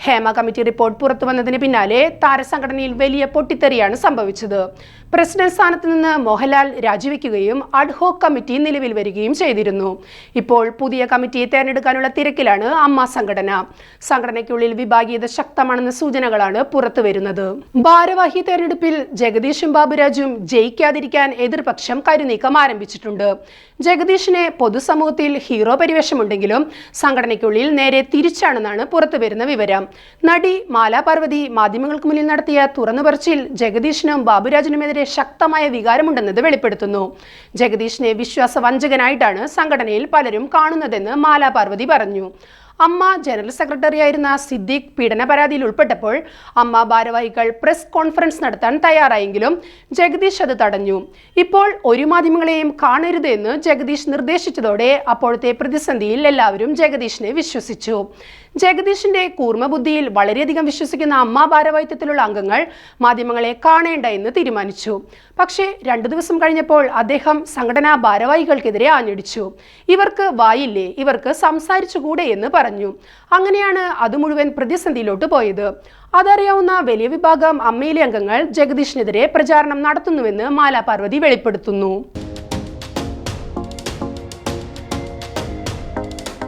Hema committee report പുറത്തുവന്നതിന് പിന്നാലെ താരസംഘടനയിൽ വലിയ പൊട്ടിത്തെറിയാണ് സംഭവിച്ചത്. പ്രസിഡന്റ് സ്ഥാനത്ത് നിന്ന് മോഹൻലാൽ രാജിവെക്കുകയും അഡ്ഹോക് കമ്മിറ്റി നിലവിൽ വരികയും ചെയ്തിരുന്നു. ഇപ്പോൾ പുതിയ കമ്മിറ്റിയെ തെരഞ്ഞെടുക്കാനുള്ള തിരക്കിലാണ് അമ്മ സംഘടന. സംഘടനയ്ക്കുള്ളിൽ വിഭാഗീയത ശക്തമാണെന്ന സൂചനകളാണ് പുറത്തുവരുന്നത്. ഭാരവാഹി തെരഞ്ഞെടുപ്പിൽ ജഗദീഷും ബാബുരാജും ജയിക്കാതിരിക്കാൻ എതിർപക്ഷം കരുനീക്കം ആരംഭിച്ചിട്ടുണ്ട്. ജഗദീഷിന് പൊതുസമൂഹത്തിൽ ഹീറോ പരിവേഷമുണ്ടെങ്കിലും സംഘടനയ്ക്കുള്ളിൽ നേരെ തിരിച്ചാണെന്നാണ് പുറത്തുവരുന്ന വിവരം. നടി മാലാ പാർവതി മാധ്യമങ്ങൾക്ക് മുന്നിൽ നടത്തിയ തുറന്നുപറച്ചിൽ ജഗദീഷിനും ബാബുരാജിനുമെതിരെ ശക്തമായ വികാരമുണ്ടെന്നത് വെളിപ്പെടുത്തുന്നു. ജഗദീഷിനെ വിശ്വാസവഞ്ചകനായിട്ടാണ് സംഘടനയിൽ പലരും കാണുന്നതെന്ന് മാലാ പാർവതി പറഞ്ഞു. അമ്മ ജനറൽ സെക്രട്ടറിയായിരുന്ന സിദ്ദീഖ് പീഡന പരാതിയിൽ ഉൾപ്പെട്ടപ്പോൾ അമ്മ ഭാരവാഹികൾ പ്രസ് കോൺഫറൻസ് നടത്താൻ തയ്യാറായെങ്കിലും ജഗദീഷ് അത് തടഞ്ഞു. ഇപ്പോൾ ഒരു മാധ്യമങ്ങളെയും കാണരുത് എന്ന് ജഗദീഷ് നിർദ്ദേശിച്ചതോടെ അപ്പോഴത്തെ പ്രതിസന്ധിയിൽ എല്ലാവരും ജഗദീഷിനെ വിശ്വസിച്ചു. ജഗദീഷിന്റെ കൂർമ്മബുദ്ധിയിൽ വളരെയധികം വിശ്വസിക്കുന്ന അമ്മ ഭാരവാഹിത്വത്തിലുള്ള അംഗങ്ങൾ മാധ്യമങ്ങളെ കാണേണ്ട എന്ന് തീരുമാനിച്ചു. പക്ഷേ 2 ദിവസം കഴിഞ്ഞപ്പോൾ അദ്ദേഹം സംഘടനാ ഭാരവാഹികൾക്കെതിരെ ആഞ്ഞടിച്ചു. ഇവർക്ക് വായില്ലേ, ഇവർക്ക് സംസാരിച്ചുകൂടെ എന്ന് പറഞ്ഞു. അങ്ങനെയാണ് അത് മുഴുവൻ പ്രതിസന്ധിയിലോട്ട് പോയത്. അതറിയാവുന്ന വലിയ വിഭാഗം അമ്മയിലെ അംഗങ്ങൾ ജഗദീഷിനെതിരെ പ്രചാരണം നടത്തുന്നുവെന്ന് മാലാ പാർവതി വെളിപ്പെടുത്തുന്നു.